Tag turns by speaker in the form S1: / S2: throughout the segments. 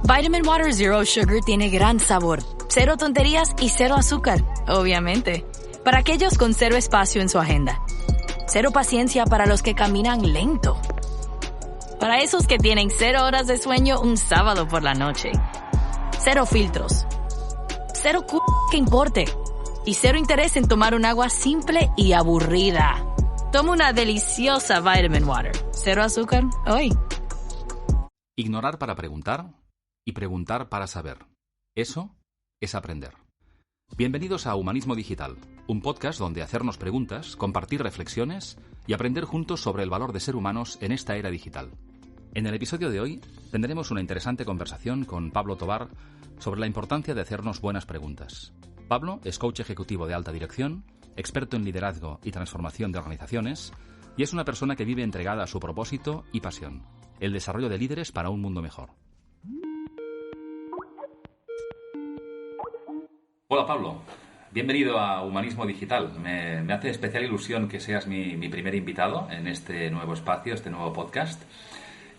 S1: Vitamin Water Zero Sugar tiene gran sabor, cero tonterías y cero azúcar, obviamente. Para aquellos con cero espacio en su agenda. Cero paciencia para los que caminan lento. Para esos que tienen 0 horas de sueño un sábado por la noche. Cero filtros. Cero que importe. Y cero interés en tomar un agua simple y aburrida. Toma una deliciosa Vitamin Water. Cero azúcar, hoy.
S2: Ignorar para preguntar y preguntar para saber. Eso es aprender. Bienvenidos a Humanismo Digital, un podcast donde hacernos preguntas, compartir reflexiones y aprender juntos sobre el valor de ser humanos en esta era digital. En el episodio de hoy tendremos una interesante conversación con Pablo Tobar sobre la importancia de hacernos buenas preguntas. Pablo es coach ejecutivo de alta dirección, experto en liderazgo y transformación de organizaciones y es una persona que vive entregada a su propósito y pasión, el desarrollo de líderes para un mundo mejor. Hola Pablo, bienvenido a Humanismo Digital. Me hace especial ilusión que seas mi primer invitado en este nuevo espacio, este nuevo podcast,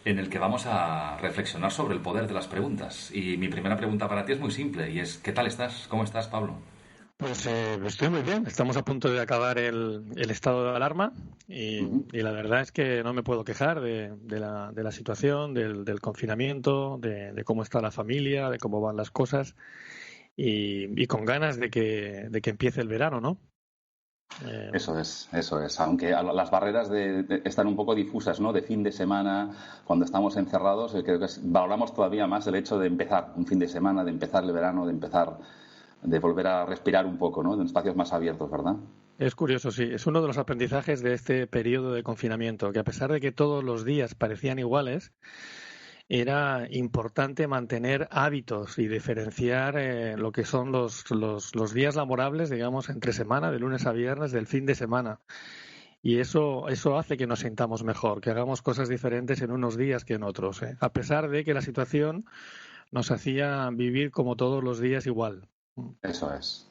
S2: en el que vamos a reflexionar sobre el poder de las preguntas. Y mi primera pregunta para ti es muy simple y es, ¿qué tal estás? ¿Cómo estás, Pablo?
S3: Pues estoy muy bien. Estamos a punto de acabar el estado de alarma y la verdad es que no me puedo quejar de la situación, del confinamiento, de cómo está la familia, de cómo van las cosas y con ganas de que empiece el verano, ¿no?
S4: Eso es. Aunque las barreras están un poco difusas, ¿no? De fin de semana, cuando estamos encerrados, creo que valoramos todavía más el hecho de empezar un fin de semana, de empezar el verano, de volver a respirar un poco, ¿no? En espacios más abiertos, ¿verdad?
S3: Es curioso, sí. Es uno de los aprendizajes de este periodo de confinamiento, que a pesar de que todos los días parecían iguales, era importante mantener hábitos y diferenciar lo que son los días laborables, digamos, entre semana, de lunes a viernes, del fin de semana. Y eso hace que nos sintamos mejor, que hagamos cosas diferentes en unos días que en otros, ¿eh? A pesar de que la situación nos hacía vivir como todos los días igual.
S4: Eso es.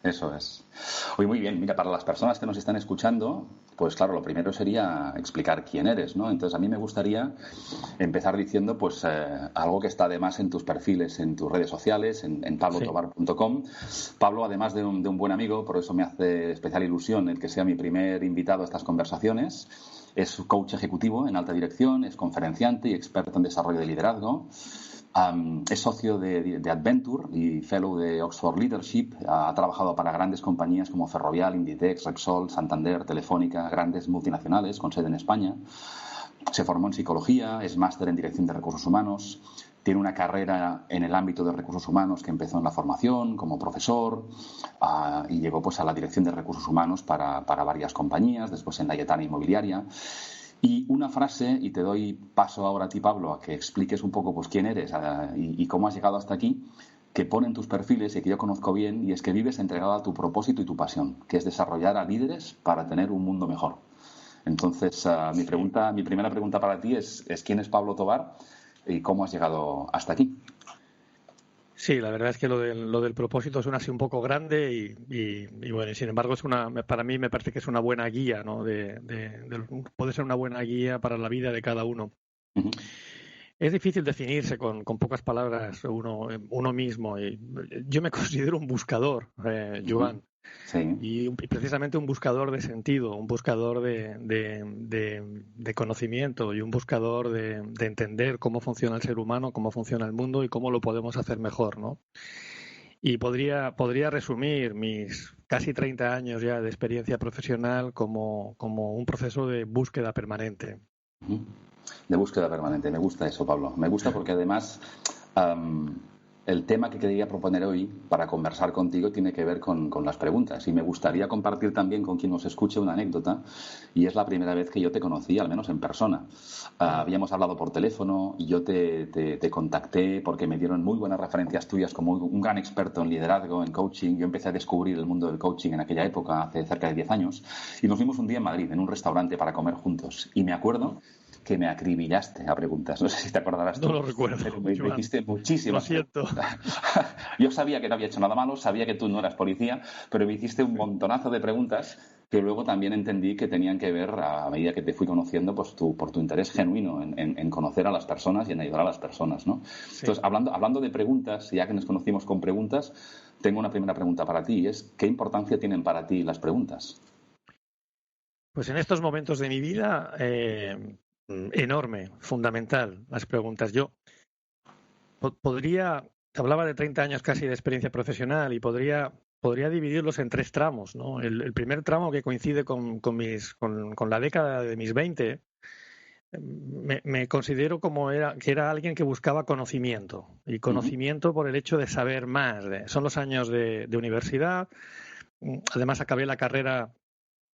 S4: Oye, muy bien. Mira, para las personas que nos están escuchando, pues claro, lo primero sería explicar quién eres, ¿no? Entonces, a mí me gustaría empezar diciendo, pues, algo que está además en tus perfiles, en tus redes sociales, en pablotobar.com. Pablo, además de un buen amigo, por eso me hace especial ilusión el que sea mi primer invitado a estas conversaciones. Es coach ejecutivo en alta dirección, es conferenciante y experto en desarrollo de liderazgo. Es socio de Adventure y fellow de Oxford Leadership. Ha trabajado para grandes compañías como Ferrovial, Inditex, Repsol, Santander, Telefónica, grandes multinacionales con sede en España. Se formó en psicología, es máster en dirección de recursos humanos. Tiene una carrera en el ámbito de recursos humanos que empezó en la formación como profesor y llegó pues a la dirección de recursos humanos para varias compañías, después en la Yetana Inmobiliaria. Y una frase, y te doy paso ahora a ti, Pablo, a que expliques un poco pues quién eres y cómo has llegado hasta aquí, que pone en tus perfiles y que yo conozco bien, y es que vives entregado a tu propósito y tu pasión, que es desarrollar a líderes para tener un mundo mejor. Entonces, mi primera pregunta para ti es ¿quién es Pablo Tobar y cómo has llegado hasta aquí?
S3: Sí, la verdad es que lo del propósito suena así un poco grande y bueno, y sin embargo para mí me parece que es una buena guía, ¿no? Puede ser una buena guía para la vida de cada uno. Uh-huh. Es difícil definirse con pocas palabras uno mismo. Y yo me considero un buscador, Joan.
S4: Sí.
S3: Y precisamente un buscador de sentido, un buscador de conocimiento y un buscador de entender cómo funciona el ser humano, cómo funciona el mundo y cómo lo podemos hacer mejor, ¿no? Y podría resumir mis casi 30 años ya de experiencia profesional como un proceso de búsqueda permanente.
S4: De búsqueda permanente. Me gusta eso, Pablo. Me gusta porque además el tema que quería proponer hoy para conversar contigo tiene que ver con las preguntas y me gustaría compartir también con quien nos escuche una anécdota y es la primera vez que yo te conocí, al menos en persona. Habíamos hablado por teléfono y yo te contacté porque me dieron muy buenas referencias tuyas como un gran experto en liderazgo, en coaching. Yo empecé a descubrir el mundo del coaching en aquella época, hace cerca de 10 años, y nos vimos un día en Madrid, en un restaurante para comer juntos. Y me acuerdo que me acribillaste a preguntas. No sé si te acordarás tú.
S3: No lo recuerdo.
S4: Pero me hiciste muchísimas.
S3: Lo siento.
S4: Yo sabía que no había hecho nada malo, sabía que tú no eras policía, pero me hiciste un montonazo de preguntas que luego también entendí que tenían que ver, a medida que te fui conociendo, pues por tu interés genuino en conocer a las personas y en ayudar a las personas, ¿no? Sí. Entonces, hablando de preguntas, ya que nos conocimos con preguntas, tengo una primera pregunta para ti, y es, ¿qué importancia tienen para ti las preguntas?
S3: Pues en estos momentos de mi vida, enorme, fundamental, las preguntas. Yo te hablaba de 30 años casi de experiencia profesional y podría dividirlos en 3 tramos, ¿no? El primer tramo, que coincide con la década de mis 20, me considero que era alguien que buscaba conocimiento, y conocimiento por el hecho de saber más. Son los años de universidad. Además, acabé la carrera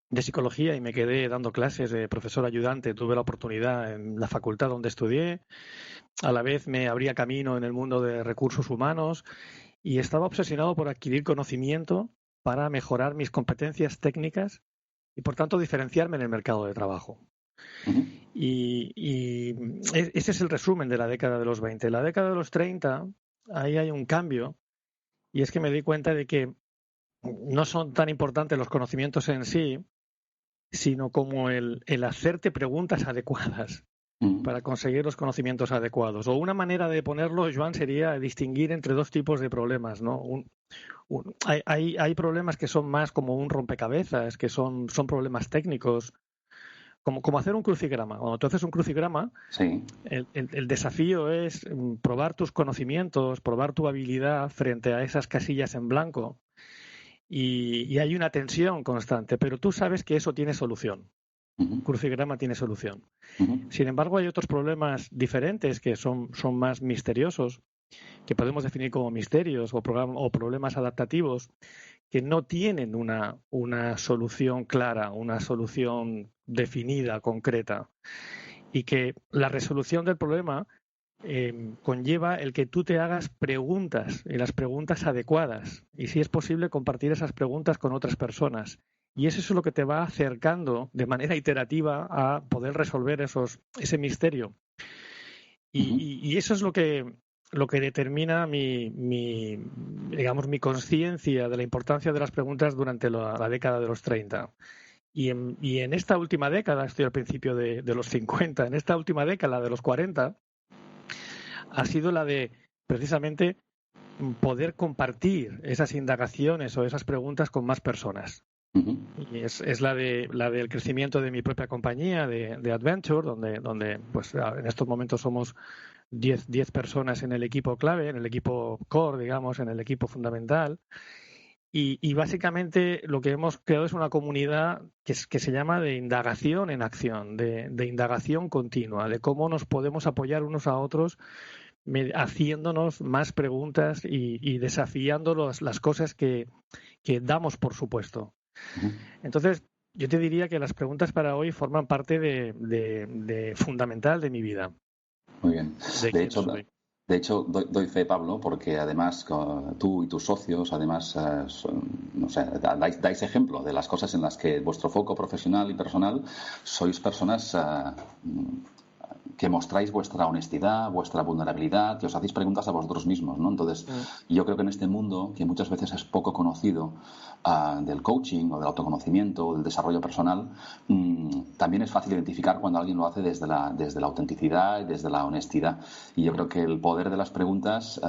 S3: de psicología y me quedé dando clases de profesor ayudante. Tuve la oportunidad en la facultad donde estudié. A la vez me abría camino en el mundo de recursos humanos y estaba obsesionado por adquirir conocimiento para mejorar mis competencias técnicas y, por tanto, diferenciarme en el mercado de trabajo. Y ese es el resumen de la década de los 20. La década de los 30, ahí hay un cambio, y es que me di cuenta de que no son tan importantes los conocimientos en sí, sino como el hacerte preguntas adecuadas para conseguir los conocimientos adecuados. O una manera de ponerlo, Joan, sería distinguir entre 2 tipos de problemas, ¿no? Hay problemas que son más como un rompecabezas, que son problemas técnicos, como hacer un crucigrama. Cuando tú haces un crucigrama, sí, el desafío es probar tus conocimientos, probar tu habilidad frente a esas casillas en blanco. Y hay una tensión constante, pero tú sabes que eso tiene solución. Crucigrama tiene solución. Sin embargo, hay otros problemas diferentes que son más misteriosos, que podemos definir como misterios o problemas adaptativos, que no tienen una solución clara, una solución definida, concreta, y que la resolución del problema conlleva el que tú te hagas preguntas, y las preguntas adecuadas, y si es posible compartir esas preguntas con otras personas. Y eso es lo que te va acercando de manera iterativa a poder resolver ese misterio. Y eso es lo que determina mi conciencia de la importancia de las preguntas durante la década de los 30. Y en esta última década, estoy al principio de los 50, en esta última década de los 40, ha sido la de precisamente poder compartir esas indagaciones o esas preguntas con más personas. Y es la del crecimiento de mi propia compañía, de Adventure, donde pues en estos momentos somos 10 personas en el equipo clave, en el equipo core, digamos, en el equipo fundamental. Y básicamente lo que hemos creado es una comunidad que se llama de indagación en acción, de indagación continua, de cómo nos podemos apoyar unos a otros haciéndonos más preguntas y desafiando las cosas que damos por supuesto. Entonces, yo te diría que las preguntas para hoy forman parte de fundamental de mi vida.
S4: Muy bien. De hecho, doy fe, Pablo, porque además tú y tus socios, además, dais ejemplo de las cosas en las que vuestro foco profesional y personal sois personas que mostráis vuestra honestidad, vuestra vulnerabilidad, que os hacéis preguntas a vosotros mismos, ¿no? Entonces, yo creo que en este mundo, que muchas veces es poco conocido, del coaching o del autoconocimiento o del desarrollo personal, también es fácil identificar cuando alguien lo hace desde la autenticidad y desde la honestidad. Y yo creo que el poder de las preguntas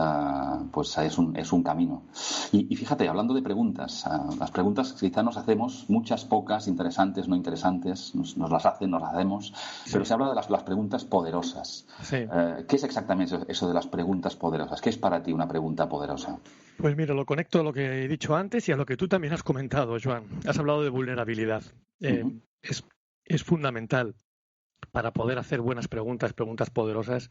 S4: pues es un camino. Y fíjate, hablando de preguntas, las preguntas quizá nos hacemos, muchas, pocas, interesantes, no interesantes, nos las hacemos, sí. Pero se habla de las preguntas poderosas. Sí. ¿Qué es exactamente eso de las preguntas poderosas? ¿Qué es para ti una pregunta poderosa?
S3: Pues mira, lo conecto a lo que he dicho antes y a lo que tú también has comentado, Joan. Has hablado de vulnerabilidad. Es fundamental para poder hacer buenas preguntas poderosas.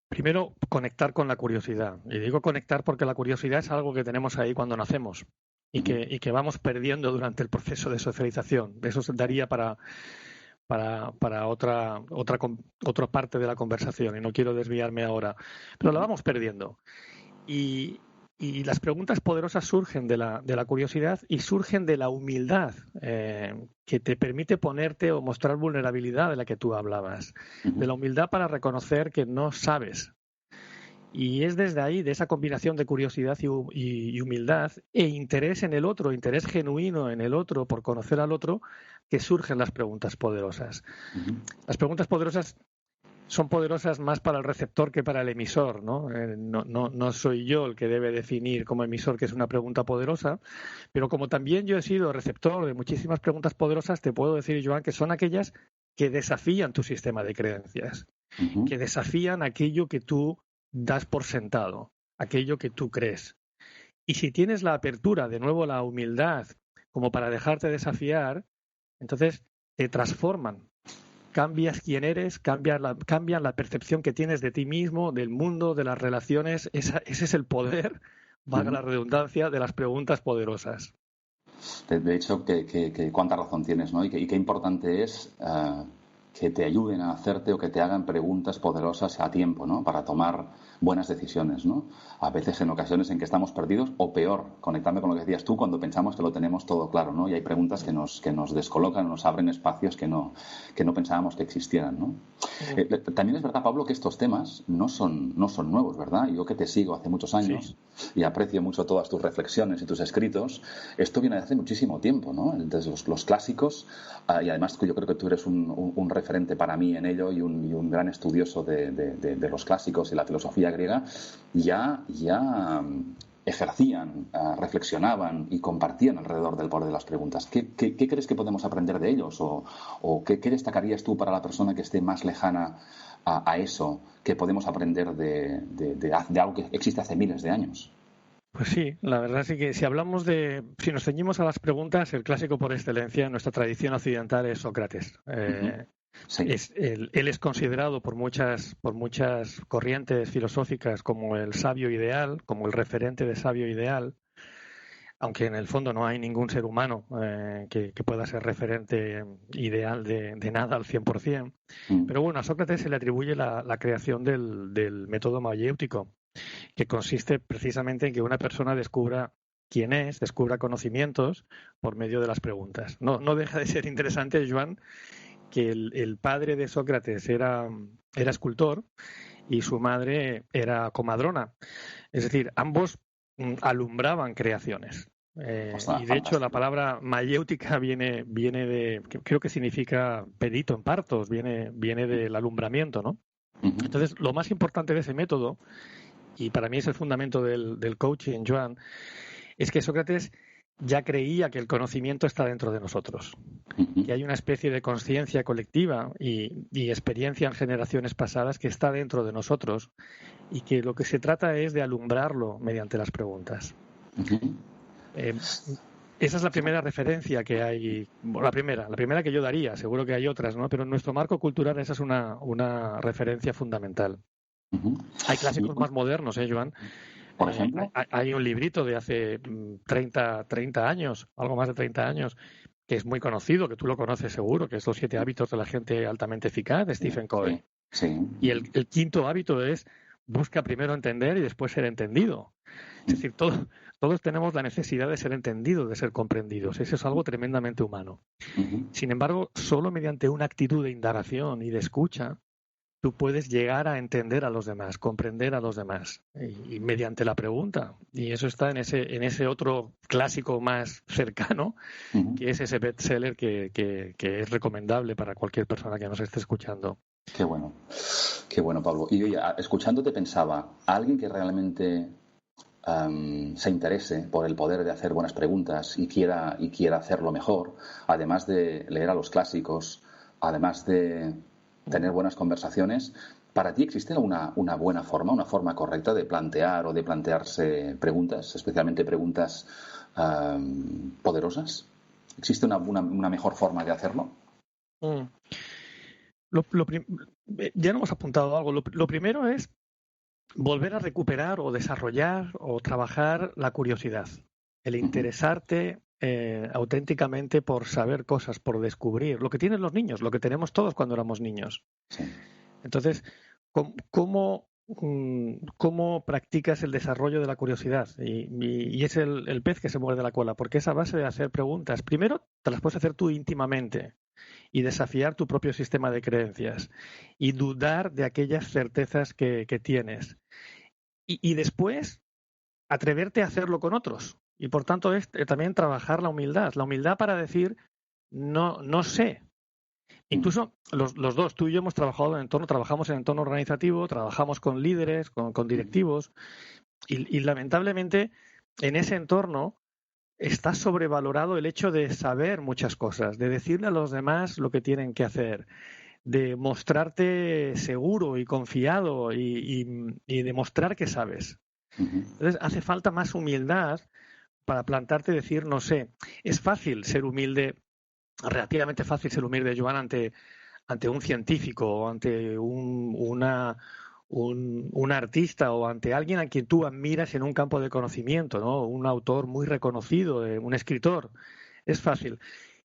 S3: Primero, conectar con la curiosidad. Y digo conectar porque la curiosidad es algo que tenemos ahí cuando nacemos y que vamos perdiendo durante el proceso de socialización. Eso se daría para otra parte de la conversación y no quiero desviarme ahora. Pero la vamos perdiendo. Y las preguntas poderosas surgen de la curiosidad y surgen de la humildad que te permite ponerte o mostrar vulnerabilidad de la que tú hablabas. De la humildad para reconocer que no sabes Y es desde ahí, de esa combinación de curiosidad y humildad e interés en el otro, interés genuino en el otro, por conocer al otro, que surgen las preguntas poderosas.
S4: Ujú.
S3: Las preguntas poderosas son poderosas más para el receptor que para el emisor, ¿no? No soy yo el que debe definir como emisor qué es una pregunta poderosa, pero como también yo he sido receptor de muchísimas preguntas poderosas, te puedo decir, Joan, que son aquellas que desafían tu sistema de creencias,
S4: Ujú.
S3: que desafían aquello que tú das por sentado, aquello que tú crees. Y si tienes la apertura, de nuevo la humildad, como para dejarte desafiar, entonces te transforman. Cambias quién eres, cambian la percepción que tienes de ti mismo, del mundo, de las relaciones. Ese es el poder, valga la redundancia, de las preguntas poderosas.
S4: De hecho, que cuánta razón tienes, ¿no? Y qué importante es que te ayuden a hacerte o que te hagan preguntas poderosas a tiempo, ¿no? Para tomar buenas decisiones, ¿no? A veces en ocasiones en que estamos perdidos, o peor, conectando con lo que decías tú, cuando pensamos que lo tenemos todo claro, ¿no? Y hay preguntas que nos descolocan, nos abren espacios que no pensábamos que existieran, ¿no? También es verdad, Pablo, que estos temas no son nuevos, ¿verdad? Yo que te sigo hace muchos años y aprecio mucho todas tus reflexiones y tus escritos, esto viene de hace muchísimo tiempo, ¿no? Desde los clásicos, y además yo creo que tú eres un referente para mí en ello y un gran estudioso de los clásicos y la filosofía griega, ya ejercían, reflexionaban y compartían alrededor del poder de las preguntas. ¿Qué crees que podemos aprender de ellos? ¿O qué destacarías tú para la persona que esté más lejana a eso, que podemos aprender de algo que existe hace miles de años?
S3: Pues sí, la verdad es que si nos ceñimos a las preguntas, el clásico por excelencia en nuestra tradición occidental es Sócrates.
S4: Sí.
S3: Él es considerado por muchas corrientes filosóficas como el sabio ideal, como el referente de sabio ideal, aunque en el fondo no hay ningún ser humano que pueda ser referente ideal de nada al 100%. Pero bueno, a Sócrates se le atribuye la creación del método mayéutico, que consiste precisamente en que una persona descubra quién es, descubra conocimientos por medio de las preguntas. No deja de ser interesante, Joan, que el padre de Sócrates era escultor y su madre era comadrona. Es decir, ambos alumbraban creaciones. Y de hecho la palabra mayéutica viene de, creo que significa perito en partos, viene del alumbramiento, ¿no? Entonces, lo más importante de ese método, y para mí es el fundamento del coaching, Joan, es que Sócrates ya creía que el conocimiento está dentro de nosotros, que hay una especie de conciencia colectiva y experiencia en generaciones pasadas que está dentro de nosotros y que lo que se trata es de alumbrarlo mediante las preguntas. Esa es la primera referencia que hay, la primera que yo daría, seguro que hay otras, ¿no? Pero en nuestro marco cultural esa es una referencia fundamental. Hay clásicos más modernos, Joan.
S4: Por ejemplo,
S3: hay un librito de hace 30 años, algo más de 30 años, que es muy conocido, que tú lo conoces seguro, que es Los 7 hábitos de la gente altamente eficaz, de Stephen Covey.
S4: Sí.
S3: Y el quinto hábito es: busca primero entender y después ser entendido. Es decir, todos tenemos la necesidad de ser entendidos, de ser comprendidos. Eso es algo tremendamente humano. Sin embargo, solo mediante una actitud de indagación y de escucha, tú puedes llegar a entender a los demás, comprender a los demás, y mediante la pregunta. Y eso está en ese otro clásico más cercano, que es ese bestseller que es recomendable para cualquier persona que nos esté escuchando.
S4: Qué bueno, Pablo. Y oye, escuchándote pensaba, alguien que realmente se interese por el poder de hacer buenas preguntas y quiera hacerlo mejor, además de leer a los clásicos, además de tener buenas conversaciones, ¿para ti existe una buena forma, una forma correcta de plantear o de plantearse preguntas, especialmente preguntas poderosas? ¿Existe una mejor forma de hacerlo?
S3: Ya no hemos apuntado algo. Lo primero es volver a recuperar o desarrollar o trabajar la curiosidad, el interesarte auténticamente por saber cosas, por descubrir lo que tienen los niños, lo que tenemos todos cuando éramos niños.
S4: Sí.
S3: Entonces, ¿cómo practicas el desarrollo de la curiosidad? Y es el pez que se muerde la cola, porque es a base de hacer preguntas. Primero, te las puedes hacer tú íntimamente y desafiar tu propio sistema de creencias y dudar de aquellas certezas que tienes. y después atreverte a hacerlo con otros. Y por tanto es también trabajar la humildad para decir no sé. Incluso los dos, tú y yo hemos trabajamos en entorno organizativo, trabajamos con líderes, con directivos, y lamentablemente en ese entorno está sobrevalorado el hecho de saber muchas cosas, de decirle a los demás lo que tienen que hacer, de mostrarte seguro y confiado y demostrar que sabes. Entonces hace falta más humildad para plantarte y decir no sé. Es fácil ser humilde, relativamente fácil ser humilde, Joan, ante un científico o ante un artista o ante alguien a quien tú admiras en un campo de conocimiento, ¿no? Un autor muy reconocido, un escritor. Es fácil.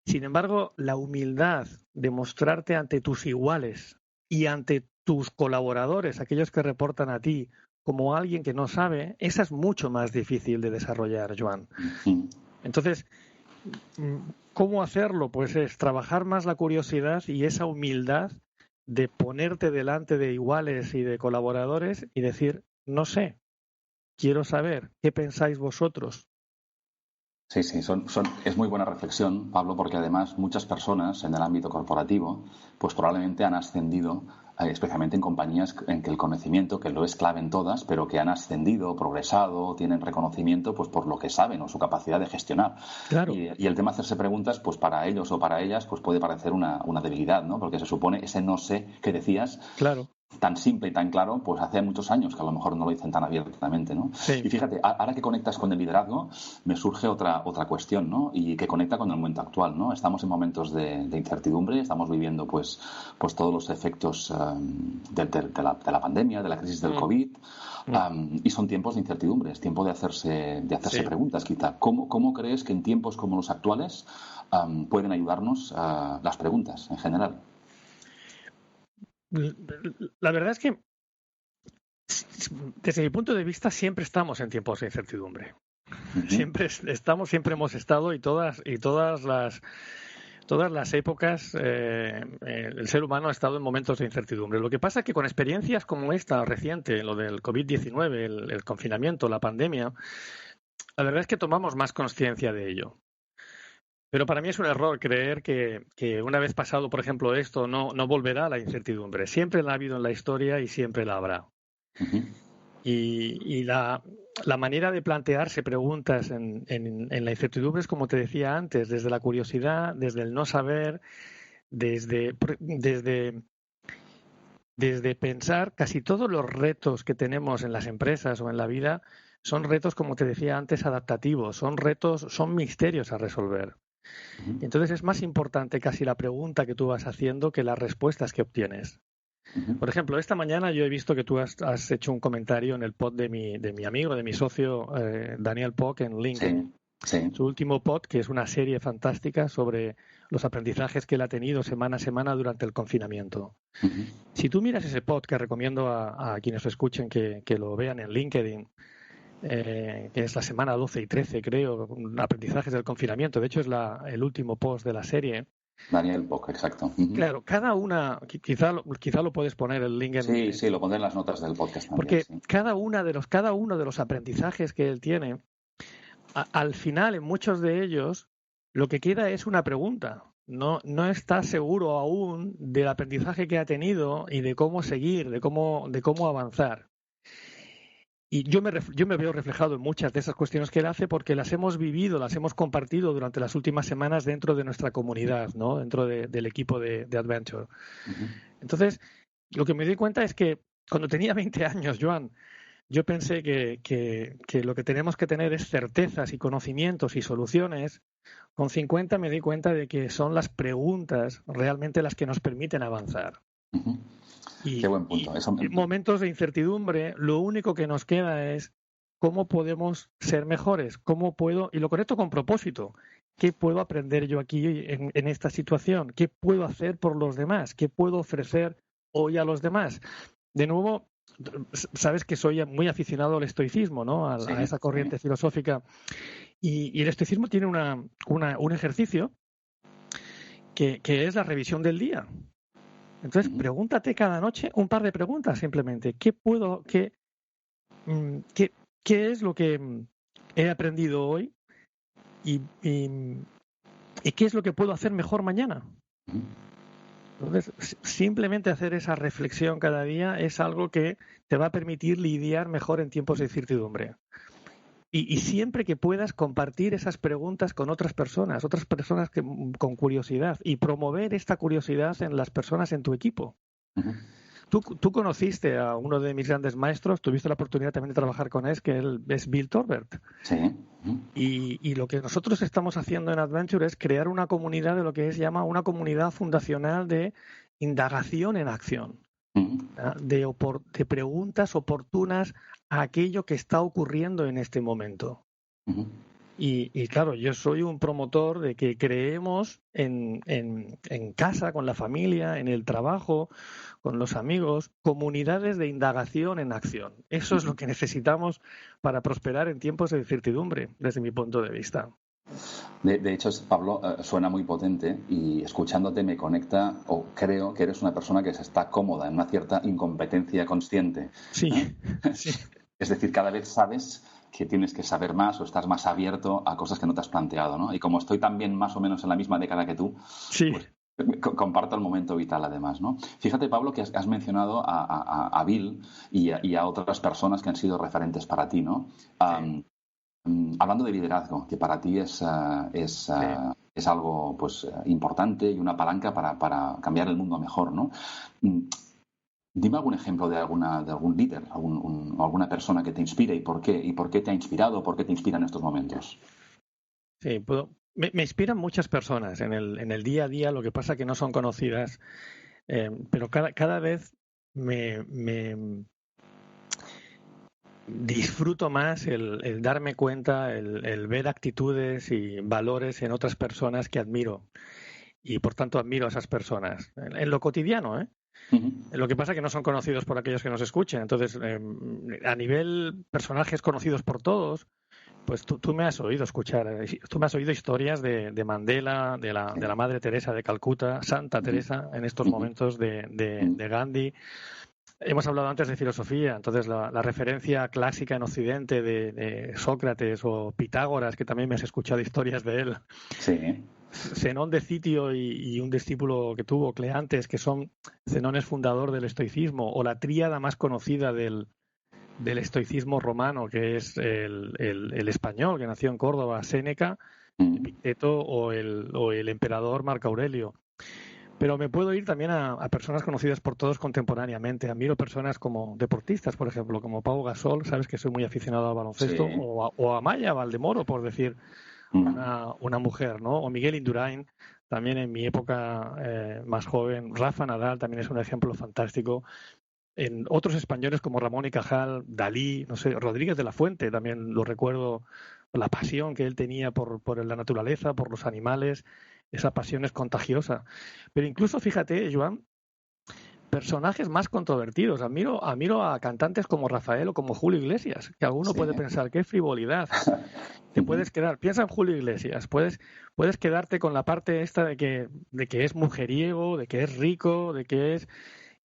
S3: Sin embargo, la humildad de mostrarte ante tus iguales y ante tus colaboradores, aquellos que reportan a ti, como alguien que no sabe, esa es mucho más difícil de desarrollar, Joan. Entonces, ¿cómo hacerlo? Pues es trabajar más la curiosidad y esa humildad de ponerte delante de iguales y de colaboradores y decir, no sé, quiero saber, ¿qué pensáis vosotros?
S4: Sí, es muy buena reflexión, Pablo, porque además muchas personas en el ámbito corporativo pues probablemente han ascendido, especialmente en compañías en que el conocimiento, que lo es clave en todas, pero que han ascendido, progresado, tienen reconocimiento pues por lo que saben o su capacidad de gestionar.
S3: Claro.
S4: Y el tema de hacerse preguntas, pues para ellos o para ellas, pues puede parecer una debilidad, ¿no? Porque se supone ese no sé que decías.
S3: Claro.
S4: Tan simple y tan claro, pues hace muchos años que a lo mejor no lo dicen tan abiertamente, ¿no?
S3: Sí.
S4: Y fíjate, ahora que conectas con el liderazgo, me surge otra cuestión, ¿no? Y que conecta con el momento actual, ¿no? Estamos en momentos de incertidumbre, estamos viviendo pues todos los efectos de la pandemia, de la crisis del COVID, y son tiempos de incertidumbre, es tiempo de hacerse
S3: Sí.
S4: preguntas, quizá. ¿Cómo crees que en tiempos como los actuales pueden ayudarnos las preguntas en general?
S3: La verdad es que desde mi punto de vista siempre estamos en tiempos de incertidumbre. Siempre hemos estado y todas las épocas el ser humano ha estado en momentos de incertidumbre. Lo que pasa es que con experiencias como esta reciente, lo del COVID-19, el confinamiento, la pandemia, la verdad es que tomamos más conciencia de ello. Pero para mí es un error creer que una vez pasado, por ejemplo, esto, no volverá a la incertidumbre. Siempre la ha habido en la historia y siempre la habrá. Y la manera de plantearse preguntas en la incertidumbre es, como te decía antes, desde la curiosidad, desde el no saber, desde pensar. Casi todos los retos que tenemos en las empresas o en la vida son retos, como te decía antes, adaptativos, son misterios a resolver. Entonces es más importante casi la pregunta que tú vas haciendo que las respuestas que obtienes. Por ejemplo, esta mañana yo he visto que tú has hecho un comentario en el pod de mi amigo, de mi socio Daniel Poc en LinkedIn.
S4: Sí.
S3: Su último pod, que es una serie fantástica sobre los aprendizajes que él ha tenido semana a semana durante el confinamiento. Si tú miras ese pod, que recomiendo a quienes lo escuchen que lo vean en LinkedIn, que es la semana 12 y 13, creo, aprendizajes del confinamiento. De hecho, es el último post de la serie.
S4: Daniel Poc, exacto.
S3: Claro, cada una, quizá lo puedes poner el link en...
S4: Sí, lo pondré en las notas del podcast también.
S3: Porque cada uno de los aprendizajes que él tiene, al final, en muchos de ellos, lo que queda es una pregunta. No está seguro aún del aprendizaje que ha tenido y de cómo seguir, de cómo avanzar. Y yo me veo reflejado en muchas de esas cuestiones que él hace porque las hemos vivido, las hemos compartido durante las últimas semanas dentro de nuestra comunidad, ¿no? Dentro del equipo de Adventure. Entonces, lo que me di cuenta es que cuando tenía 20 años, Joan, yo pensé que lo que tenemos que tener es certezas y conocimientos y soluciones. Con 50 me di cuenta de que son las preguntas realmente las que nos permiten avanzar.
S4: Qué buen punto.
S3: En momentos de incertidumbre, lo único que nos queda es cómo podemos ser mejores, y lo conecto con propósito. ¿Qué puedo aprender yo aquí en esta situación? ¿Qué puedo hacer por los demás? ¿Qué puedo ofrecer hoy a los demás? De nuevo, sabes que soy muy aficionado al estoicismo, ¿no? A esa corriente filosófica. Y el estoicismo tiene un ejercicio que es la revisión del día. Entonces, pregúntate cada noche un par de preguntas simplemente. ¿Qué ¿qué es lo que he aprendido hoy y qué es lo que puedo hacer mejor mañana? Entonces, simplemente hacer esa reflexión cada día es algo que te va a permitir lidiar mejor en tiempos de incertidumbre. Y siempre que puedas compartir esas preguntas con otras personas con curiosidad, y promover esta curiosidad en las personas en tu equipo. Tú conociste a uno de mis grandes maestros, tuviste la oportunidad también de trabajar con él, que él es Bill Torbert.
S4: Sí.
S3: Y lo que nosotros estamos haciendo en Adventure es crear una comunidad de lo que llama una comunidad fundacional de indagación en acción. De preguntas oportunas a aquello que está ocurriendo en este momento. Y claro, yo soy un promotor de que creemos en casa, con la familia, en el trabajo, con los amigos, comunidades de indagación en acción. Eso es lo que necesitamos para prosperar en tiempos de incertidumbre, desde mi punto de vista.
S4: De hecho, Pablo, suena muy potente y escuchándote me conecta, o creo que eres una persona que se está cómoda en una cierta incompetencia consciente.
S3: Sí, sí.
S4: Es decir, cada vez sabes que tienes que saber más o estás más abierto a cosas que no te has planteado, ¿no? Y como estoy también más o menos en la misma década que tú,
S3: sí.
S4: Pues comparto el momento vital además, ¿no? Fíjate, Pablo, que has mencionado a Bill y a otras personas que han sido referentes para ti, ¿no? Sí. Hablando de liderazgo, que para ti es algo pues importante y una palanca para cambiar el mundo mejor, ¿no? Dime algún ejemplo de algún líder, alguna persona que te inspire y por qué te ha inspirado, por qué te inspira en estos momentos.
S3: Sí, me inspiran muchas personas en el día a día, lo que pasa que no son conocidas, pero cada vez me disfruto más el darme cuenta, el ver actitudes y valores en otras personas que admiro, y por tanto admiro a esas personas en lo cotidiano, ¿eh? Lo que pasa es que no son conocidos por aquellos que nos escuchen. Entonces, a nivel personajes conocidos por todos, pues tú me has oído historias de Mandela, de la Madre Teresa de Calcuta, Santa Teresa en estos momentos, de Gandhi. Hemos hablado antes de filosofía, entonces la referencia clásica en Occidente de Sócrates o Pitágoras, que también me has escuchado historias de él.
S4: Sí.
S3: Zenón de Citio y un discípulo que tuvo, Cleantes, que Zenón es fundador del estoicismo, o la tríada más conocida del estoicismo romano, que es el español, que nació en Córdoba, Séneca, Epicteto o el emperador Marco Aurelio. Pero me puedo ir también a personas conocidas por todos contemporáneamente. Admiro personas como deportistas, por ejemplo, como Pau Gasol, sabes que soy muy aficionado al baloncesto, sí. o a Maya Valdemoro, por decir una mujer, ¿no? O Miguel Indurain, también en mi época más joven. Rafa Nadal también es un ejemplo fantástico. En otros españoles como Ramón y Cajal, Dalí, no sé, Rodríguez de la Fuente, también lo recuerdo, la pasión que él tenía por la naturaleza, por los animales. Esa pasión es contagiosa. Pero incluso, fíjate, Joan, personajes más controvertidos. Admiro a cantantes como Rafael o como Julio Iglesias, que alguno puede pensar, qué frivolidad. Te puedes quedar, piensa en Julio Iglesias, puedes quedarte con la parte esta de que es mujeriego, de que es rico, de que es...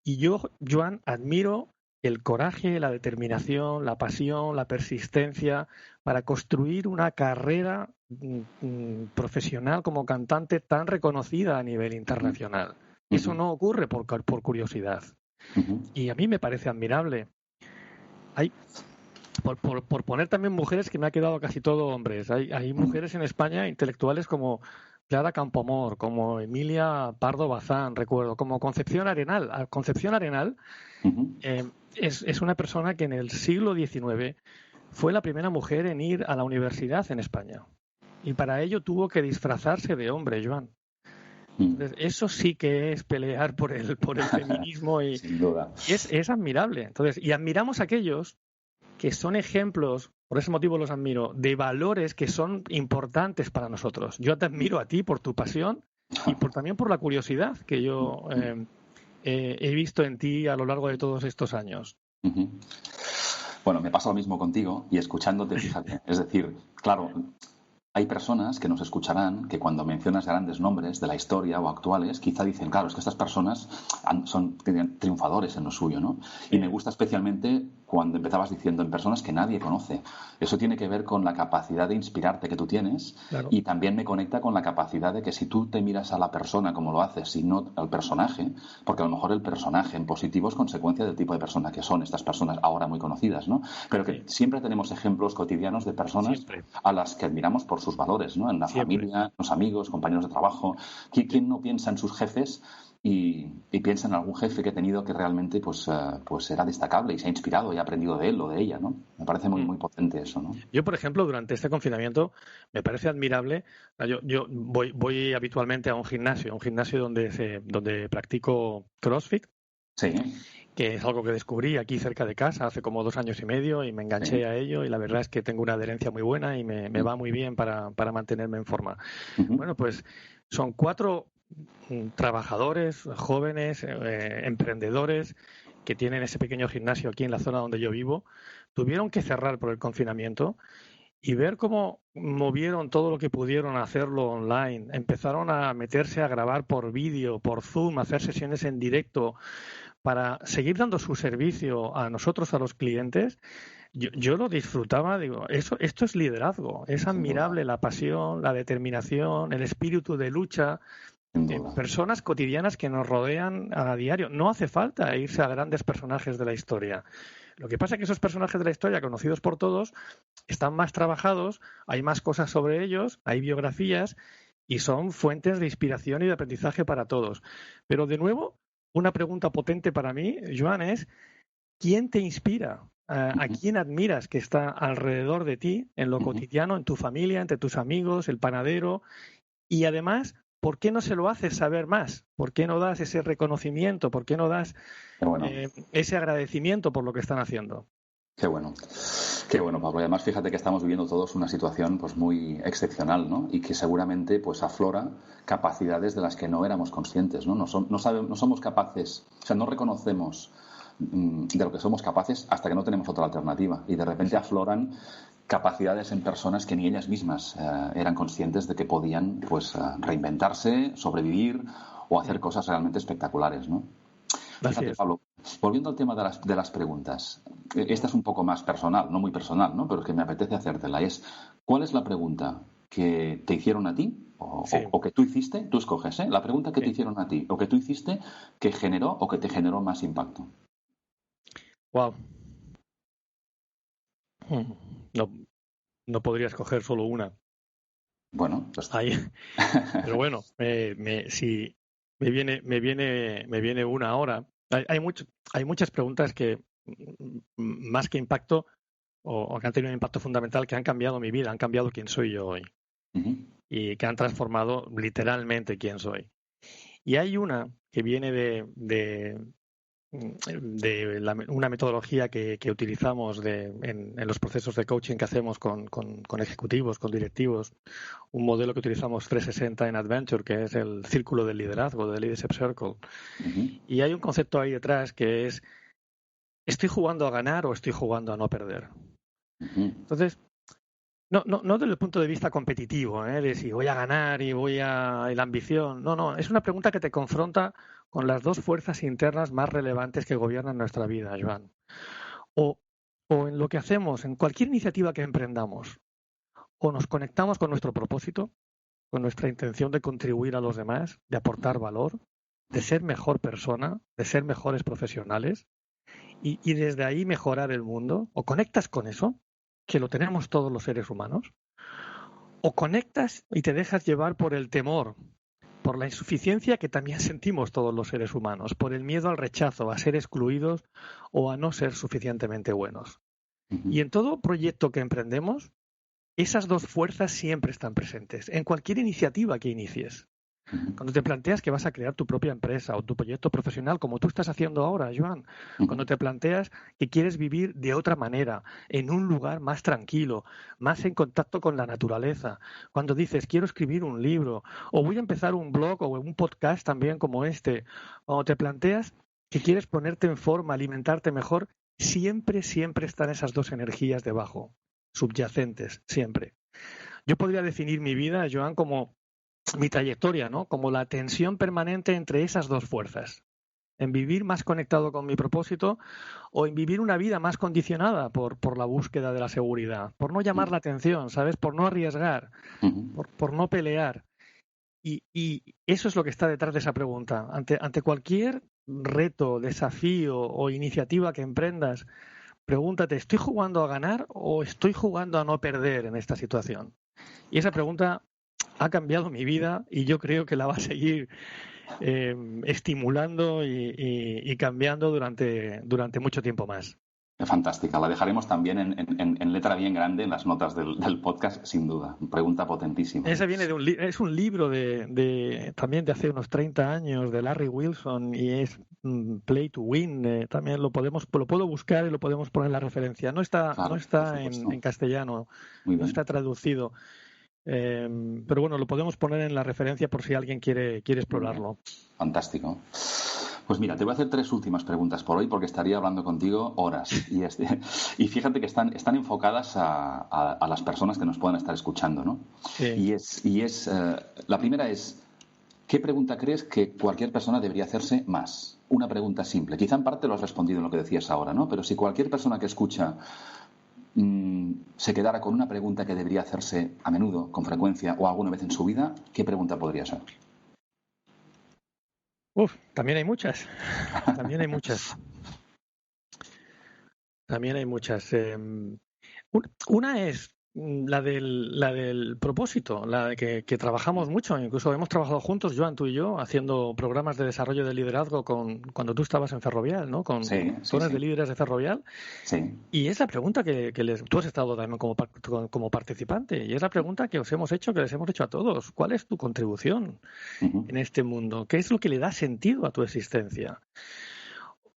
S3: Y yo, Joan, admiro el coraje, la determinación, la pasión, la persistencia para construir una carrera profesional como cantante tan reconocida a nivel internacional. Eso no ocurre por curiosidad. Y a mí me parece admirable. Hay, por poner también mujeres, que me ha quedado casi todo hombres. Hay mujeres en España, intelectuales como Clara Campoamor, como Emilia Pardo Bazán, recuerdo, como Concepción Arenal. Concepción Arenal es una persona que en el siglo XIX fue la primera mujer en ir a la universidad en España. Y para ello tuvo que disfrazarse de hombre, Joan. Entonces, eso sí que es pelear por el feminismo y
S4: sin duda.
S3: Es admirable. Entonces, y admiramos a aquellos que son ejemplos, por ese motivo los admiro, de valores que son importantes para nosotros. Yo te admiro a ti por tu pasión y también por la curiosidad que yo he visto en ti a lo largo de todos estos años.
S4: Bueno, me pasa lo mismo contigo y escuchándote, fíjate. Es decir, claro, hay personas que nos escucharán que cuando mencionas grandes nombres de la historia o actuales, quizá dicen, claro, es que estas personas son triunfadores en lo suyo, ¿no? Y me gusta especialmente cuando empezabas diciendo en personas que nadie conoce. Eso tiene que ver con la capacidad de inspirarte que tú tienes,
S3: Claro.
S4: y también me conecta con la capacidad de que si tú te miras a la persona como lo haces y no al personaje, porque a lo mejor el personaje en positivo es consecuencia del tipo de persona que son estas personas ahora muy conocidas, ¿no? Pero que siempre tenemos ejemplos cotidianos de personas
S3: Siempre.
S4: a las que admiramos por sus valores, ¿no? En la
S3: Siempre.
S4: familia, los amigos, compañeros de trabajo. ¿Quién no piensa en sus jefes y piensa en algún jefe que he tenido que realmente pues era destacable y se ha inspirado y ha aprendido de él o de ella, ¿no? Me parece muy potente eso, ¿no?
S3: Yo, por ejemplo, durante este confinamiento me parece admirable. Yo voy habitualmente a un gimnasio donde practico CrossFit,
S4: Sí,
S3: que es algo que descubrí aquí cerca de casa hace como 2 años y medio y me enganché
S4: Sí.
S3: a ello y la verdad es que tengo una adherencia muy buena y me va muy bien para mantenerme en forma.
S4: Ujú.
S3: Bueno, pues son 4 trabajadores, jóvenes, emprendedores que tienen ese pequeño gimnasio aquí en la zona donde yo vivo, tuvieron que cerrar por el confinamiento y ver cómo movieron todo lo que pudieron hacerlo online, empezaron a meterse a grabar por vídeo, por Zoom, a hacer sesiones en directo para seguir dando su servicio a nosotros, a los clientes. Yo lo disfrutaba, digo, esto es liderazgo, es admirable la pasión, la determinación, el espíritu de lucha.
S4: Sin duda.
S3: Personas cotidianas que nos rodean a diario. No hace falta irse a grandes personajes de la historia. Lo que pasa es que esos personajes de la historia, conocidos por todos, están más trabajados, hay más cosas sobre ellos, hay biografías y son fuentes de inspiración y de aprendizaje para todos. Pero de nuevo, una pregunta potente para mí, Joan, es ¿quién te inspira? ¿A quién admiras que está alrededor de ti, en lo cotidiano, en tu familia, entre tus amigos, el panadero? Y además, ¿por qué no se lo haces saber más? ¿Por qué no das ese reconocimiento? ¿Por qué no das ese agradecimiento por lo que están haciendo?
S4: Qué bueno, Pablo. Y además, fíjate que estamos viviendo todos una situación pues muy excepcional, ¿no? Y que seguramente pues aflora capacidades de las que no éramos conscientes, ¿no? No somos capaces, o sea, no reconocemos de lo que somos capaces hasta que no tenemos otra alternativa. Y de repente afloran capacidades en personas que ni ellas mismas eran conscientes de que podían pues reinventarse, sobrevivir o hacer cosas realmente espectaculares, ¿no? Fíjate, Pablo, volviendo al tema de las preguntas, esta es un poco más personal, no muy personal, ¿no? Pero es que me apetece hacértela. ¿Cuál es la pregunta que te hicieron a ti o que tú hiciste? Tú escoges, ¿eh? La pregunta que te hicieron a ti o que tú hiciste que generó o que te generó más impacto.
S3: Wow. No podría escoger solo una.
S4: Bueno, pues...
S3: Pero bueno, si me viene una ahora. Hay muchas preguntas que, más que impacto, o que han tenido un impacto fundamental, que han cambiado mi vida, han cambiado quién soy yo hoy. Y que han transformado literalmente quién soy. Y hay una que viene de una metodología que utilizamos en los procesos de coaching que hacemos con ejecutivos, con directivos, un modelo que utilizamos 360 en Adventure, que es el círculo del liderazgo, del Leadership Circle. Y hay un concepto ahí detrás que es: ¿estoy jugando a ganar o estoy jugando a no perder? Entonces, no desde el punto de vista competitivo, de si voy a ganar y la ambición. No, es una pregunta que te confronta con las 2 fuerzas internas más relevantes que gobiernan nuestra vida, Joan. O en lo que hacemos, en cualquier iniciativa que emprendamos, o nos conectamos con nuestro propósito, con nuestra intención de contribuir a los demás, de aportar valor, de ser mejor persona, de ser mejores profesionales, y desde ahí mejorar el mundo. O conectas con eso, que lo tenemos todos los seres humanos, o conectas y te dejas llevar por el temor, por la insuficiencia que también sentimos todos los seres humanos, por el miedo al rechazo, a ser excluidos o a no ser suficientemente buenos. Y en todo proyecto que emprendemos, esas 2 fuerzas siempre están presentes, en cualquier iniciativa que inicies. Cuando te planteas que vas a crear tu propia empresa o tu proyecto profesional, como tú estás haciendo ahora, Joan, cuando te planteas que quieres vivir de otra manera, en un lugar más tranquilo, más en contacto con la naturaleza, cuando dices quiero escribir un libro o voy a empezar un blog o un podcast también como este, cuando te planteas que quieres ponerte en forma, alimentarte mejor, siempre están esas 2 energías debajo, subyacentes, siempre. Yo podría definir mi vida, Joan, como mi trayectoria, ¿no? Como la tensión permanente entre esas 2 fuerzas. ¿En vivir más conectado con mi propósito o en vivir una vida más condicionada por la búsqueda de la seguridad? Por no llamar la atención, ¿sabes? Por no arriesgar, por no pelear. Y eso es lo que está detrás de esa pregunta. Ante cualquier reto, desafío o iniciativa que emprendas, pregúntate, ¿estoy jugando a ganar o estoy jugando a no perder en esta situación? Y esa pregunta ha cambiado mi vida y yo creo que la va a seguir estimulando y cambiando durante mucho tiempo más.
S4: Fantástica. La dejaremos también en letra bien grande en las notas del podcast, sin duda. Pregunta potentísima.
S3: Esa viene es un libro también de hace unos 30 años de Larry Wilson y es Play to Win. También lo puedo buscar y lo podemos poner en la referencia. No está en castellano, no está traducido. Pero bueno, lo podemos poner en la referencia por si alguien quiere explorarlo.
S4: Fantástico. Pues mira, te voy a hacer 3 últimas preguntas por hoy porque estaría hablando contigo horas. Y fíjate que están enfocadas a las personas que nos puedan estar escuchando, ¿no? Sí. La primera es, ¿qué pregunta crees que cualquier persona debería hacerse más? Una pregunta simple. Quizá en parte lo has respondido en lo que decías ahora, ¿no? Pero si cualquier persona que escucha se quedara con una pregunta que debería hacerse a menudo, con frecuencia o alguna vez en su vida, ¿qué pregunta podría ser?
S3: También hay muchas. También hay muchas. Una es la del propósito, la de que trabajamos mucho. Incluso hemos trabajado juntos, Joan, tú y yo, haciendo programas de desarrollo de liderazgo cuando tú estabas en Ferrovial, ¿no? Con zonas de líderes de Ferrovial. Sí. Y es la pregunta que tú has estado también como participante, y es la pregunta que les hemos hecho a todos. ¿Cuál es tu contribución en este mundo? ¿Qué es lo que le da sentido a tu existencia?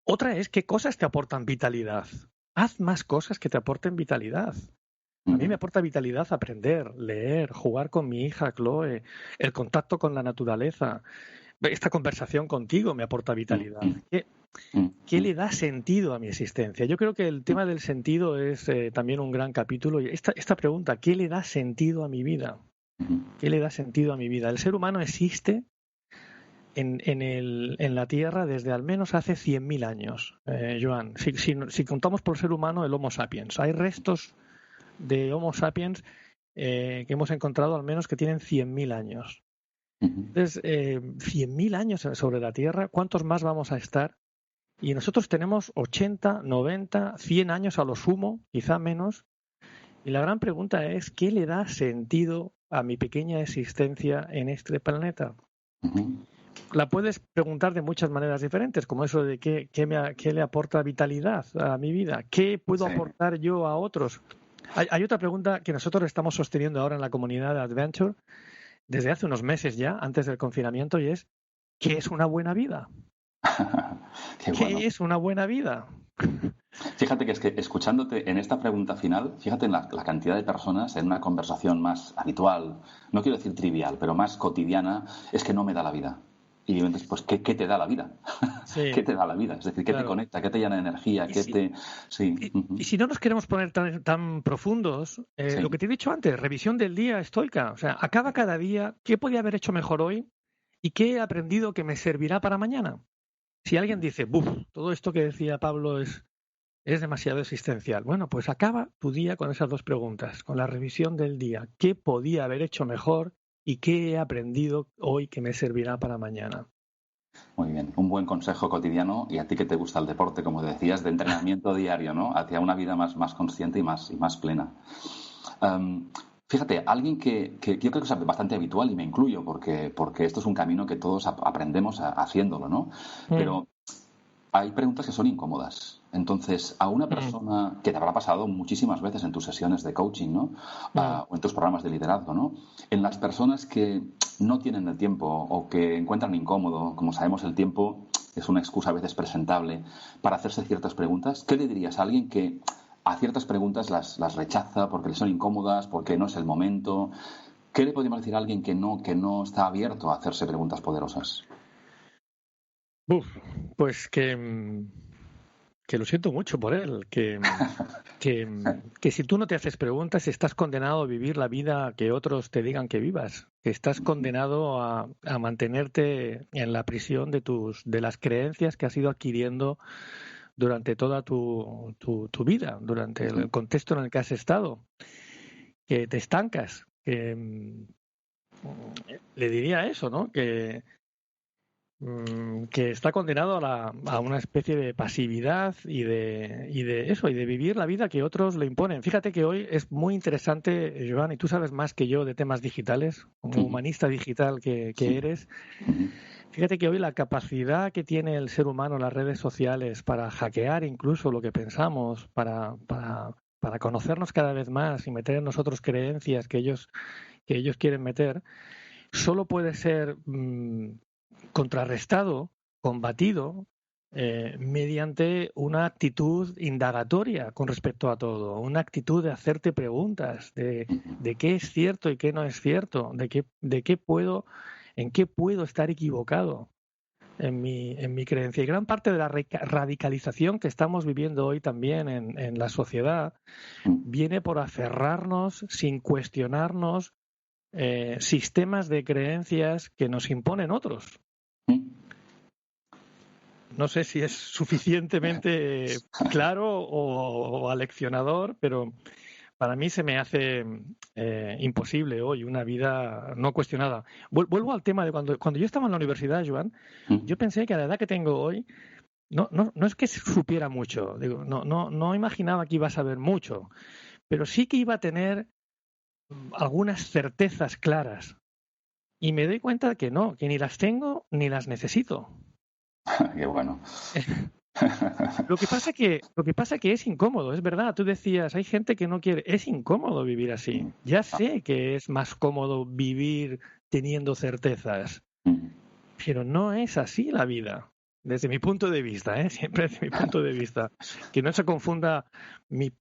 S3: Otra es, ¿qué cosas te aportan vitalidad? Haz más cosas que te aporten vitalidad. A mí me aporta vitalidad aprender, leer, jugar con mi hija Chloe, el contacto con la naturaleza. Esta conversación contigo me aporta vitalidad. ¿Qué le da sentido a mi existencia? Yo creo que el tema del sentido es también un gran capítulo. Esta pregunta, ¿qué le da sentido a mi vida? ¿Qué le da sentido a mi vida? El ser humano existe en la Tierra desde al menos hace 100.000 años, Joan. Si contamos por ser humano el Homo sapiens, hay restos de Homo sapiens que hemos encontrado al menos que tienen 100.000 años. Entonces, 100.000 años sobre la Tierra, ¿cuántos más vamos a estar? Y nosotros tenemos 80, 90, 100 años a lo sumo, quizá menos. Y la gran pregunta es, ¿qué le da sentido a mi pequeña existencia en este planeta? La puedes preguntar de muchas maneras diferentes, como eso de qué le aporta vitalidad a mi vida, qué puedo aportar yo a otros. Hay otra pregunta que nosotros estamos sosteniendo ahora en la comunidad de Adventure desde hace unos meses ya, antes del confinamiento, y es, ¿qué es una buena vida? ¿Qué es una buena vida?
S4: Fíjate que es que escuchándote en esta pregunta final, fíjate en la cantidad de personas en una conversación más habitual, no quiero decir trivial, pero más cotidiana, es que no me da la vida. Y entonces, pues, ¿qué te da la vida? Sí. ¿Qué te da la vida? Es decir, ¿qué te conecta? ¿Qué te llena de energía?
S3: Y si no nos queremos poner tan profundos, lo que te he dicho antes, revisión del día estoica. O sea, acaba cada día, ¿qué podía haber hecho mejor hoy? ¿Y qué he aprendido que me servirá para mañana? Si alguien dice, todo esto que decía Pablo es demasiado existencial. Bueno, pues acaba tu día con esas 2 preguntas, con la revisión del día. ¿Qué podía haber hecho mejor? ¿Y qué he aprendido hoy que me servirá para mañana?
S4: Muy bien, un buen consejo cotidiano, y a ti que te gusta el deporte, como decías, de entrenamiento diario, ¿no? Hacia una vida más consciente y más plena. Fíjate, alguien que yo creo que es bastante habitual, y me incluyo, porque esto es un camino que todos aprendemos haciéndolo, ¿no? Pero hay preguntas que son incómodas. Entonces, a una persona que te habrá pasado muchísimas veces en tus sesiones de coaching, ¿no? O en tus programas de liderazgo, ¿no? En las personas que no tienen el tiempo o que encuentran incómodo, como sabemos, el tiempo es una excusa a veces presentable para hacerse ciertas preguntas, ¿qué le dirías a alguien que a ciertas preguntas las rechaza porque le son incómodas, porque no es el momento? ¿Qué le podríamos decir a alguien que no está abierto a hacerse preguntas poderosas?
S3: Pues que que lo siento mucho por él, que si tú no te haces preguntas estás condenado a vivir la vida que otros te digan que vivas, que estás condenado a mantenerte en la prisión de las creencias que has ido adquiriendo durante toda tu vida, durante el contexto en el que has estado, que te estancas, que le diría eso, ¿no? Que está condenado a una especie de pasividad y de vivir la vida que otros le imponen. Fíjate que hoy es muy interesante, Joan, y tú sabes más que yo de temas digitales, como humanista digital que eres. Fíjate que hoy la capacidad que tiene el ser humano en las redes sociales para hackear incluso lo que pensamos, para conocernos cada vez más y meter en nosotros creencias que ellos quieren meter, solo puede ser contrarrestado, combatido, mediante una actitud indagatoria con respecto a todo, una actitud de hacerte preguntas de qué es cierto y qué no es cierto, en qué puedo estar equivocado en mi creencia. Y gran parte de la radicalización que estamos viviendo hoy también en la sociedad viene por aferrarnos sin cuestionarnos sistemas de creencias que nos imponen otros. No sé si es suficientemente claro o aleccionador, pero para mí se me hace imposible hoy una vida no cuestionada. Vuelvo al tema de cuando yo estaba en la universidad, Joan, yo pensé que a la edad que tengo hoy no es que supiera mucho, digo, no imaginaba que iba a saber mucho, pero sí que iba a tener algunas certezas claras. Y me doy cuenta de que no, que ni las tengo ni las necesito.
S4: Qué bueno.
S3: Lo que pasa que es incómodo, es verdad. Tú decías, hay gente que no quiere. Es incómodo vivir así. Ya sé que es más cómodo vivir teniendo certezas, pero no es así la vida. Desde mi punto de vista, siempre desde mi punto de vista. Que no se confunda mi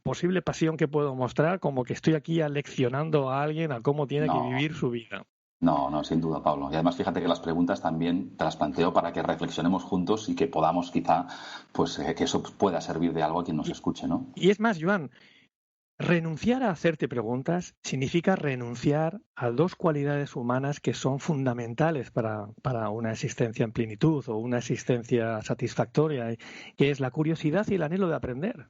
S3: posible pasión que puedo mostrar como que estoy aquí aleccionando a alguien a cómo tiene que vivir su vida.
S4: No, sin duda, Pablo. Y además, fíjate que las preguntas también te las planteo para que reflexionemos juntos y que podamos quizá, pues, que eso pueda servir de algo a quien nos escuche, ¿no?
S3: Y es más, Joan, renunciar a hacerte preguntas significa renunciar a dos cualidades humanas que son fundamentales para una existencia en plenitud o una existencia satisfactoria, que es la curiosidad y el anhelo de aprender.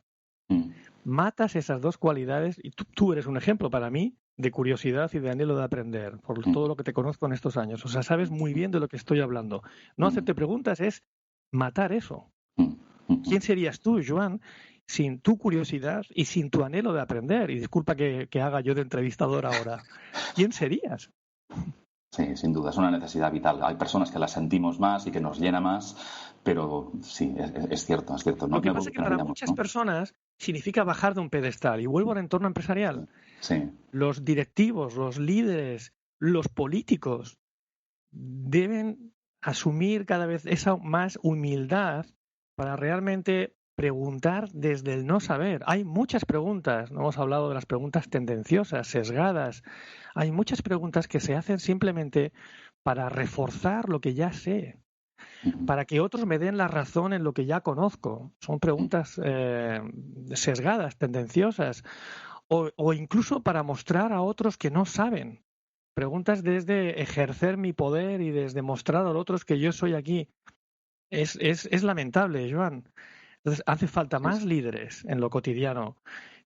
S3: Matas esas dos cualidades y tú eres un ejemplo para mí de curiosidad y de anhelo de aprender, por todo lo que te conozco en estos años. O sea, sabes muy bien de lo que estoy hablando. No hacerte preguntas es matar eso. ¿Quién serías tú, Joan, sin tu curiosidad y sin tu anhelo de aprender? Y disculpa que haga yo de entrevistador ahora. ¿Quién serías?
S4: Sí, sin duda, es una necesidad vital. Hay personas que la sentimos más y que nos llena más, pero sí, es cierto, es cierto.
S3: Lo que pasa es que para muchas personas significa bajar de un pedestal. Y vuelvo al entorno empresarial.
S4: Sí.
S3: Los directivos, los líderes, los políticos deben asumir cada vez esa más humildad para realmente preguntar desde el no saber. Hay muchas preguntas, no hemos hablado de las preguntas tendenciosas, sesgadas. Hay muchas preguntas que se hacen simplemente para reforzar lo que ya sé, para que otros me den la razón en lo que ya conozco. Son preguntas sesgadas, tendenciosas, o incluso para mostrar a otros que no saben. Preguntas desde ejercer mi poder y desde mostrar a otros que yo soy aquí. Es lamentable, Joan. Entonces, hace falta más líderes en lo cotidiano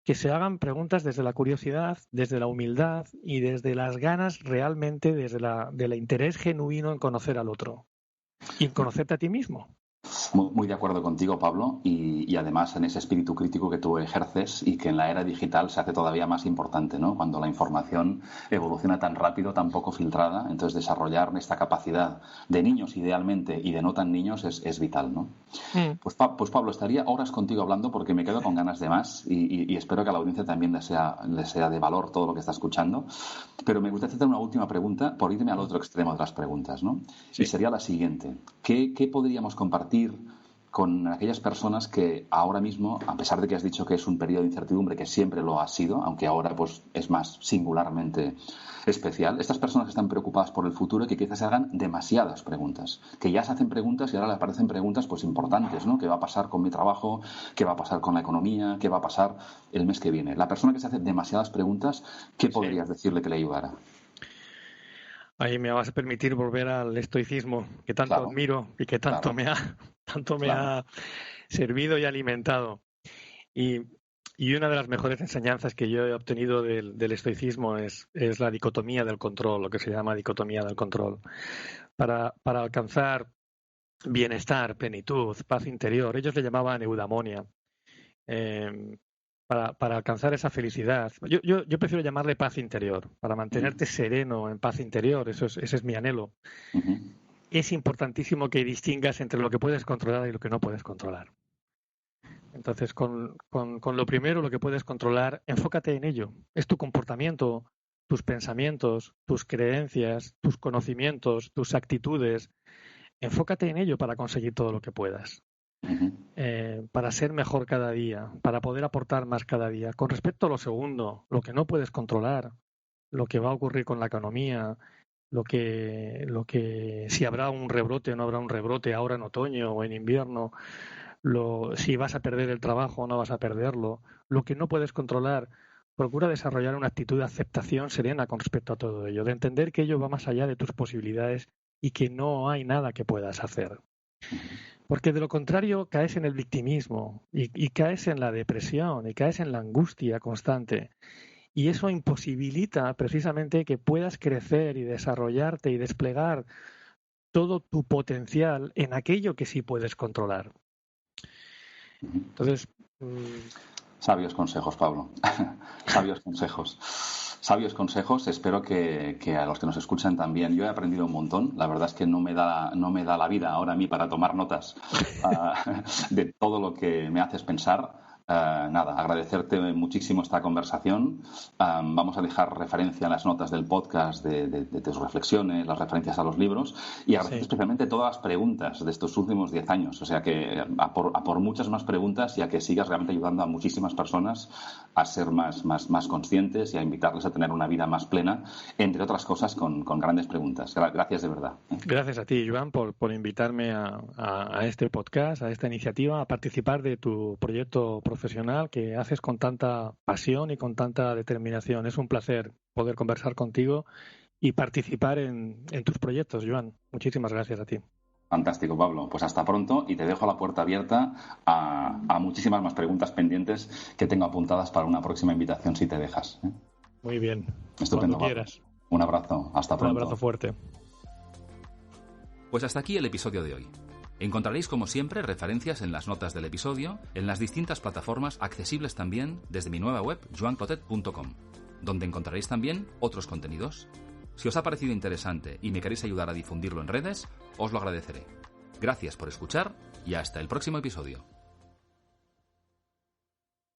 S3: que se hagan preguntas desde la curiosidad, desde la humildad y desde las ganas realmente, desde del interés genuino en conocer al otro y en conocerte a ti mismo.
S4: Muy de acuerdo contigo, Pablo, y además en ese espíritu crítico que tú ejerces y que en la era digital se hace todavía más importante, ¿no? Cuando la información evoluciona tan rápido, tan poco filtrada, entonces desarrollar esta capacidad de niños idealmente y de no tan niños es vital, ¿no? Pues Pablo, estaría horas contigo hablando porque me quedo con ganas de más y espero que a la audiencia también le sea de valor todo lo que está escuchando, pero me gustaría hacer una última pregunta por irme al otro extremo de las preguntas, ¿no? Sí. Y sería la siguiente: ¿Qué podríamos compartir con aquellas personas que ahora mismo, a pesar de que has dicho que es un periodo de incertidumbre, que siempre lo ha sido, aunque ahora pues es más singularmente especial, estas personas que están preocupadas por el futuro y que quizás se hagan demasiadas preguntas, que ya se hacen preguntas y ahora le aparecen preguntas pues importantes, ¿no? ¿Qué va a pasar con mi trabajo? ¿Qué va a pasar con la economía? ¿Qué va a pasar el mes que viene? La persona que se hace demasiadas preguntas, ¿qué podrías decirle que le ayudara?
S3: Ahí me vas a permitir volver al estoicismo que tanto admiro y que tanto me ha servido y alimentado. Y una de las mejores enseñanzas que yo he obtenido del estoicismo es la dicotomía del control, lo que se llama dicotomía del control. Para alcanzar bienestar, plenitud, paz interior, ellos le llamaban eudaimonia. Para alcanzar esa felicidad, yo prefiero llamarle paz interior, para mantenerte sereno en paz interior, ese es mi anhelo. Es importantísimo que distingas entre lo que puedes controlar y lo que no puedes controlar. Entonces, con lo primero, lo que puedes controlar, enfócate en ello. Es tu comportamiento, tus pensamientos, tus creencias, tus conocimientos, tus actitudes. Enfócate en ello para conseguir todo lo que puedas. Para ser mejor cada día, para poder aportar más cada día. Con respecto a lo segundo, lo que no puedes controlar, lo que va a ocurrir con la economía, lo que si habrá un rebrote o no habrá un rebrote ahora en otoño o en invierno, si vas a perder el trabajo o no vas a perderlo, lo que no puedes controlar, procura desarrollar una actitud de aceptación serena con respecto a todo ello, de entender que ello va más allá de tus posibilidades y que no hay nada que puedas hacer. Porque de lo contrario caes en el victimismo y caes en la depresión y caes en la angustia constante. Y eso imposibilita precisamente que puedas crecer y desarrollarte y desplegar todo tu potencial en aquello que sí puedes controlar. Entonces,
S4: sabios consejos, Pablo. Sabios consejos. Espero que a los que nos escuchan también. Yo he aprendido un montón. La verdad es que no me da la vida ahora a mí para tomar notas de todo lo que me haces pensar. Agradecerte muchísimo esta conversación. Vamos a dejar referencia en las notas del podcast de tus reflexiones, las referencias a los libros, y agradecer especialmente todas las preguntas de estos últimos 10 años. O sea que a por muchas más preguntas y a que sigas realmente ayudando a muchísimas personas a ser más conscientes y a invitarles a tener una vida más plena, entre otras cosas con grandes preguntas. Gracias de verdad.
S3: Gracias a ti, Joan, por invitarme a este podcast, a esta iniciativa, a participar de tu proyecto profesional que haces con tanta pasión y con tanta determinación. Es un placer poder conversar contigo y participar en tus proyectos, Joan. Muchísimas gracias a ti.
S4: Fantástico, Pablo. Pues hasta pronto y te dejo la puerta abierta a muchísimas más preguntas pendientes que tengo apuntadas para una próxima invitación, si te dejas.
S3: Muy bien.
S4: Estupendo.
S3: Cuando quieras.
S4: Un abrazo. Hasta pronto.
S3: Un abrazo fuerte.
S2: Pues hasta aquí el episodio de hoy. Encontraréis, como siempre, referencias en las notas del episodio, en las distintas plataformas accesibles también desde mi nueva web, joanclotet.com, donde encontraréis también otros contenidos. Si os ha parecido interesante y me queréis ayudar a difundirlo en redes, os lo agradeceré. Gracias por escuchar y hasta el próximo episodio.